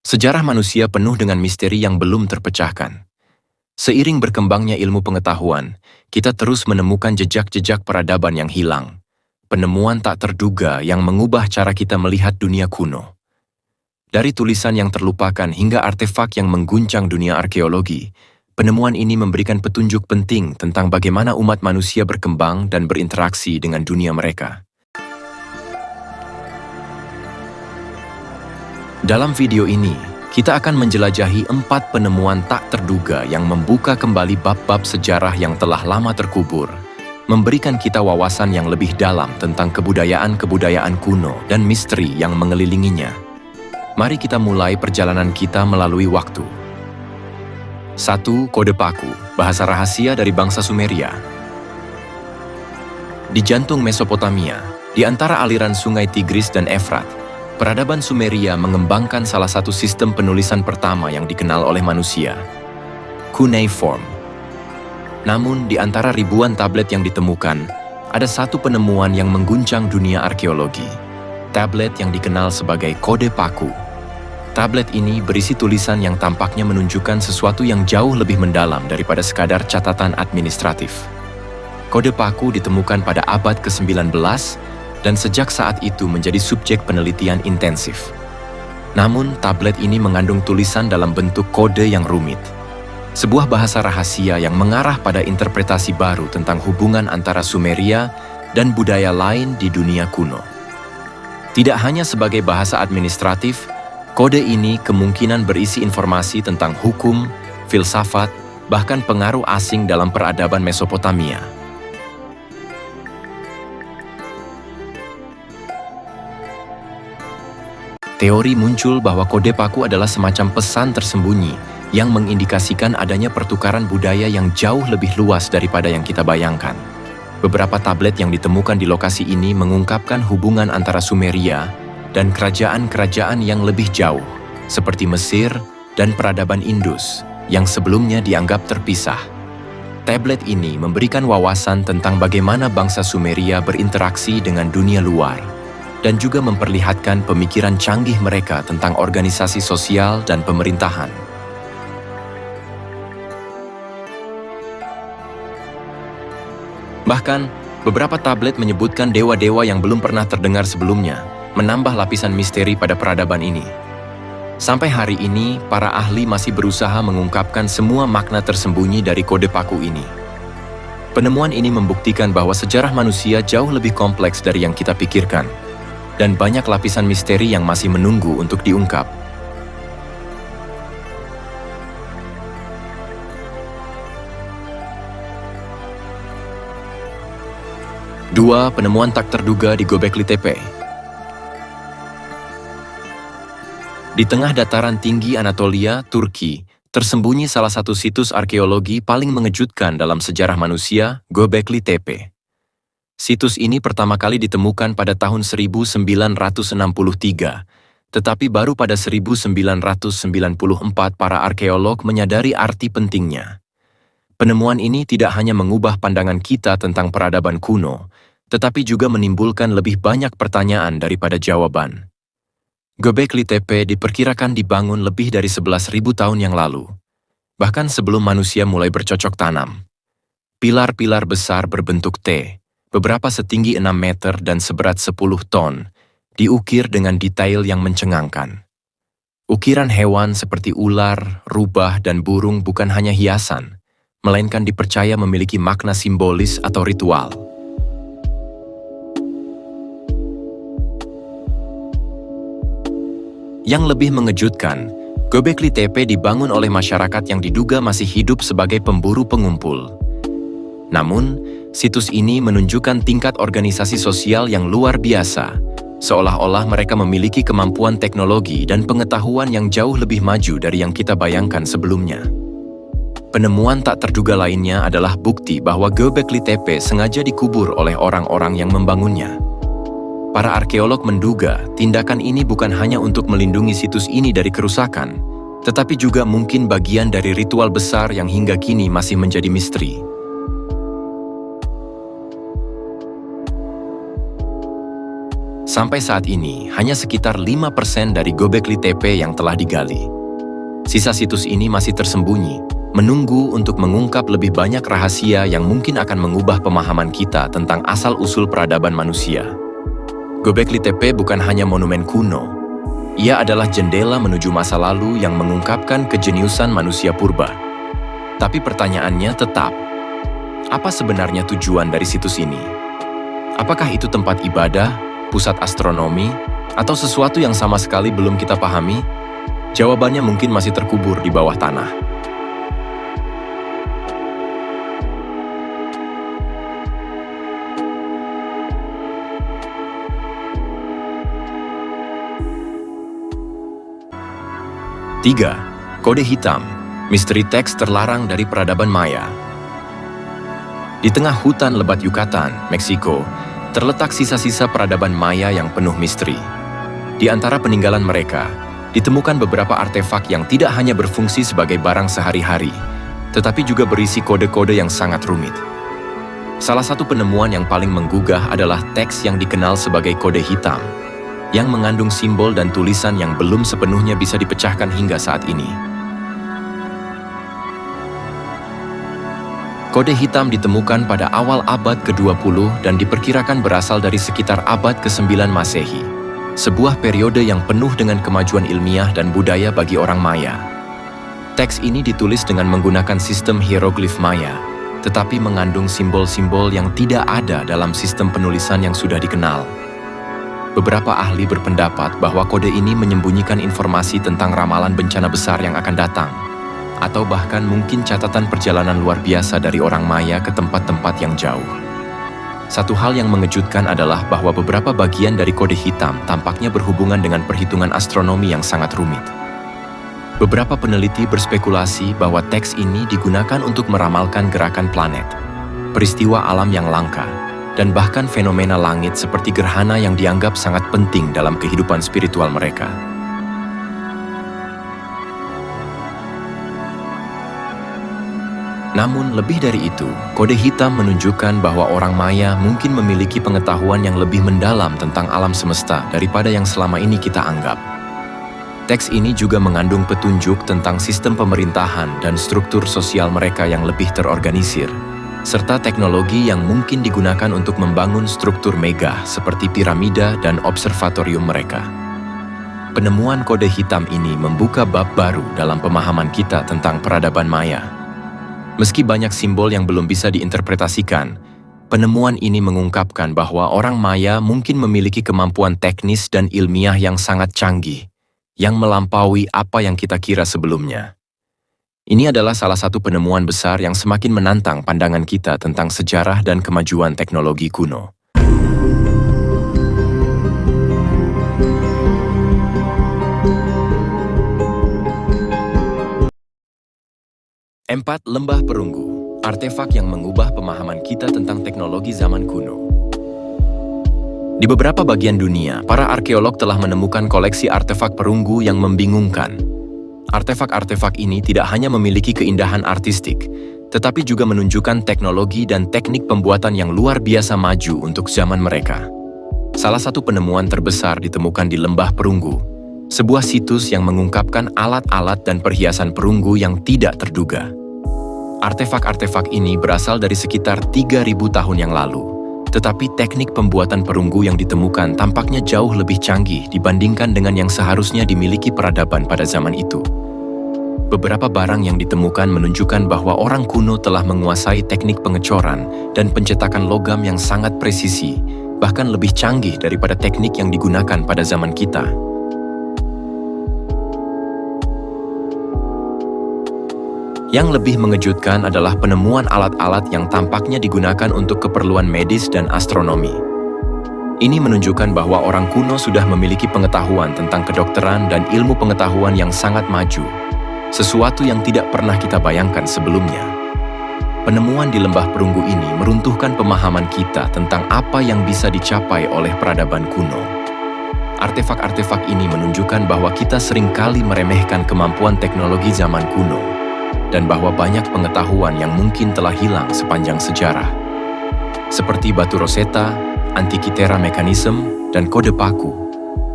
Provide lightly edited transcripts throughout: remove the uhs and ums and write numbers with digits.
Sejarah manusia penuh dengan misteri yang belum terpecahkan. Seiring berkembangnya ilmu pengetahuan, kita terus menemukan jejak-jejak peradaban yang hilang. Penemuan tak terduga yang mengubah cara kita melihat dunia kuno. Dari tulisan yang terlupakan hingga artefak yang mengguncang dunia arkeologi, penemuan ini memberikan petunjuk penting tentang bagaimana umat manusia berkembang dan berinteraksi dengan dunia mereka. Dalam video ini, kita akan menjelajahi 4 penemuan tak terduga yang membuka kembali bab-bab sejarah yang telah lama terkubur, memberikan kita wawasan yang lebih dalam tentang kebudayaan-kebudayaan kuno dan misteri yang mengelilinginya. Mari kita mulai perjalanan kita melalui waktu. 1. Kode paku, bahasa rahasia dari bangsa Sumeria. Di jantung Mesopotamia, di antara aliran sungai Tigris dan Efrat, peradaban Sumeria mengembangkan salah satu sistem penulisan pertama yang dikenal oleh manusia, cuneiform. Namun, di antara ribuan tablet yang ditemukan, ada satu penemuan yang mengguncang dunia arkeologi, tablet yang dikenal sebagai kode paku. Tablet ini berisi tulisan yang tampaknya menunjukkan sesuatu yang jauh lebih mendalam daripada sekadar catatan administratif. Kode paku ditemukan pada abad ke-19, dan sejak saat itu menjadi subjek penelitian intensif. Namun, tablet ini mengandung tulisan dalam bentuk kode yang rumit. Sebuah bahasa rahasia yang mengarah pada interpretasi baru tentang hubungan antara Sumeria dan budaya lain di dunia kuno. Tidak hanya sebagai bahasa administratif, kode ini kemungkinan berisi informasi tentang hukum, filsafat, bahkan pengaruh asing dalam peradaban Mesopotamia. Teori muncul bahwa kode paku adalah semacam pesan tersembunyi yang mengindikasikan adanya pertukaran budaya yang jauh lebih luas daripada yang kita bayangkan. Beberapa tablet yang ditemukan di lokasi ini mengungkapkan hubungan antara Sumeria dan kerajaan-kerajaan yang lebih jauh, seperti Mesir dan peradaban Indus, yang sebelumnya dianggap terpisah. Tablet ini memberikan wawasan tentang bagaimana bangsa Sumeria berinteraksi dengan dunia luar, dan juga memperlihatkan pemikiran canggih mereka tentang organisasi sosial dan pemerintahan. Bahkan, beberapa tablet menyebutkan dewa-dewa yang belum pernah terdengar sebelumnya, menambah lapisan misteri pada peradaban ini. Sampai hari ini, para ahli masih berusaha mengungkapkan semua makna tersembunyi dari kode paku ini. Penemuan ini membuktikan bahwa sejarah manusia jauh lebih kompleks dari yang kita pikirkan, dan banyak lapisan misteri yang masih menunggu untuk diungkap. Dua, penemuan tak terduga di Göbekli Tepe. Di tengah dataran tinggi Anatolia, Turki, tersembunyi salah satu situs arkeologi paling mengejutkan dalam sejarah manusia, Göbekli Tepe. Situs ini pertama kali ditemukan pada tahun 1963, tetapi baru pada 1994 para arkeolog menyadari arti pentingnya. Penemuan ini tidak hanya mengubah pandangan kita tentang peradaban kuno, tetapi juga menimbulkan lebih banyak pertanyaan daripada jawaban. Göbekli Tepe diperkirakan dibangun lebih dari 11.000 tahun yang lalu, bahkan sebelum manusia mulai bercocok tanam. Pilar-pilar besar berbentuk T, beberapa setinggi 6 meter dan seberat 10 ton, diukir dengan detail yang mencengangkan. Ukiran hewan seperti ular, rubah, dan burung bukan hanya hiasan, melainkan dipercaya memiliki makna simbolis atau ritual. Yang lebih mengejutkan, Göbekli Tepe dibangun oleh masyarakat yang diduga masih hidup sebagai pemburu pengumpul. Namun, situs ini menunjukkan tingkat organisasi sosial yang luar biasa, seolah-olah mereka memiliki kemampuan teknologi dan pengetahuan yang jauh lebih maju dari yang kita bayangkan sebelumnya. Penemuan tak terduga lainnya adalah bukti bahwa Göbekli Tepe sengaja dikubur oleh orang-orang yang membangunnya. Para arkeolog menduga tindakan ini bukan hanya untuk melindungi situs ini dari kerusakan, tetapi juga mungkin bagian dari ritual besar yang hingga kini masih menjadi misteri. Sampai saat ini, hanya sekitar 5% dari Göbekli Tepe yang telah digali. Sisa situs ini masih tersembunyi, menunggu untuk mengungkap lebih banyak rahasia yang mungkin akan mengubah pemahaman kita tentang asal-usul peradaban manusia. Göbekli Tepe bukan hanya monumen kuno. Ia adalah jendela menuju masa lalu yang mengungkapkan kejeniusan manusia purba. Tapi pertanyaannya tetap, apa sebenarnya tujuan dari situs ini? Apakah itu tempat ibadah, pusat astronomi, atau sesuatu yang sama sekali belum kita pahami? Jawabannya mungkin masih terkubur di bawah tanah. Tiga, kode hitam, misteri teks terlarang dari peradaban Maya. Di tengah hutan lebat Yucatan, Meksiko, terletak sisa-sisa peradaban Maya yang penuh misteri. Di antara peninggalan mereka, ditemukan beberapa artefak yang tidak hanya berfungsi sebagai barang sehari-hari, tetapi juga berisi kode-kode yang sangat rumit. Salah satu penemuan yang paling menggugah adalah teks yang dikenal sebagai kode hitam, yang mengandung simbol dan tulisan yang belum sepenuhnya bisa dipecahkan hingga saat ini. Kode hitam ditemukan pada awal abad ke-20 dan diperkirakan berasal dari sekitar abad ke-9 Masehi, sebuah periode yang penuh dengan kemajuan ilmiah dan budaya bagi orang Maya. Teks ini ditulis dengan menggunakan sistem hieroglif Maya, tetapi mengandung simbol-simbol yang tidak ada dalam sistem penulisan yang sudah dikenal. Beberapa ahli berpendapat bahwa kode ini menyembunyikan informasi tentang ramalan bencana besar yang akan datang, atau bahkan mungkin catatan perjalanan luar biasa dari orang Maya ke tempat-tempat yang jauh. Satu hal yang mengejutkan adalah bahwa beberapa bagian dari kode hitam tampaknya berhubungan dengan perhitungan astronomi yang sangat rumit. Beberapa peneliti berspekulasi bahwa teks ini digunakan untuk meramalkan gerakan planet, peristiwa alam yang langka, dan bahkan fenomena langit seperti gerhana yang dianggap sangat penting dalam kehidupan spiritual mereka. Namun lebih dari itu, kode hitam menunjukkan bahwa orang Maya mungkin memiliki pengetahuan yang lebih mendalam tentang alam semesta daripada yang selama ini kita anggap. Teks ini juga mengandung petunjuk tentang sistem pemerintahan dan struktur sosial mereka yang lebih terorganisir, serta teknologi yang mungkin digunakan untuk membangun struktur megah seperti piramida dan observatorium mereka. Penemuan kode hitam ini membuka bab baru dalam pemahaman kita tentang peradaban Maya. Meski banyak simbol yang belum bisa diinterpretasikan, penemuan ini mengungkapkan bahwa orang Maya mungkin memiliki kemampuan teknis dan ilmiah yang sangat canggih, yang melampaui apa yang kita kira sebelumnya. Ini adalah salah satu penemuan besar yang semakin menantang pandangan kita tentang sejarah dan kemajuan teknologi kuno. 4. Lembah Perunggu, artefak yang mengubah pemahaman kita tentang teknologi zaman kuno. Di beberapa bagian dunia, para arkeolog telah menemukan koleksi artefak perunggu yang membingungkan. Artefak-artefak ini tidak hanya memiliki keindahan artistik, tetapi juga menunjukkan teknologi dan teknik pembuatan yang luar biasa maju untuk zaman mereka. Salah satu penemuan terbesar ditemukan di Lembah Perunggu, sebuah situs yang mengungkapkan alat-alat dan perhiasan perunggu yang tidak terduga. Artefak-artefak ini berasal dari sekitar 3.000 tahun yang lalu, tetapi teknik pembuatan perunggu yang ditemukan tampaknya jauh lebih canggih dibandingkan dengan yang seharusnya dimiliki peradaban pada zaman itu. Beberapa barang yang ditemukan menunjukkan bahwa orang kuno telah menguasai teknik pengecoran dan pencetakan logam yang sangat presisi, bahkan lebih canggih daripada teknik yang digunakan pada zaman kita. Yang lebih mengejutkan adalah penemuan alat-alat yang tampaknya digunakan untuk keperluan medis dan astronomi. Ini menunjukkan bahwa orang kuno sudah memiliki pengetahuan tentang kedokteran dan ilmu pengetahuan yang sangat maju, sesuatu yang tidak pernah kita bayangkan sebelumnya. Penemuan di Lembah Perunggu ini meruntuhkan pemahaman kita tentang apa yang bisa dicapai oleh peradaban kuno. Artefak-artefak ini menunjukkan bahwa kita seringkali meremehkan kemampuan teknologi zaman kuno, dan bahwa banyak pengetahuan yang mungkin telah hilang sepanjang sejarah. Seperti batu Rosetta, Antikythera mechanism, dan kode paku.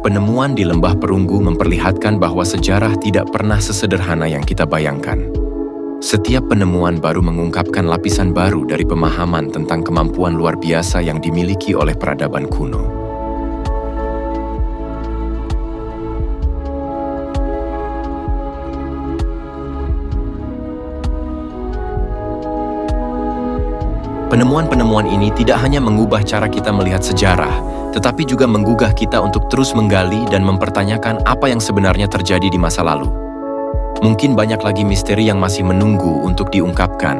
Penemuan di lembah perunggu memperlihatkan bahwa sejarah tidak pernah sesederhana yang kita bayangkan. Setiap penemuan baru mengungkapkan lapisan baru dari pemahaman tentang kemampuan luar biasa yang dimiliki oleh peradaban kuno. Penemuan-penemuan ini tidak hanya mengubah cara kita melihat sejarah, tetapi juga menggugah kita untuk terus menggali dan mempertanyakan apa yang sebenarnya terjadi di masa lalu. Mungkin banyak lagi misteri yang masih menunggu untuk diungkapkan,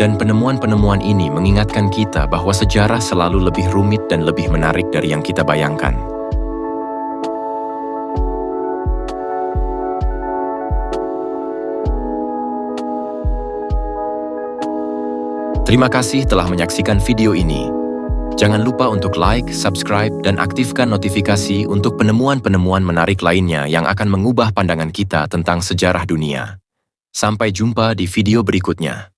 dan penemuan-penemuan ini mengingatkan kita bahwa sejarah selalu lebih rumit dan lebih menarik dari yang kita bayangkan. Terima kasih telah menyaksikan video ini. Jangan lupa untuk like, subscribe, dan aktifkan notifikasi untuk penemuan-penemuan menarik lainnya yang akan mengubah pandangan kita tentang sejarah dunia. Sampai jumpa di video berikutnya.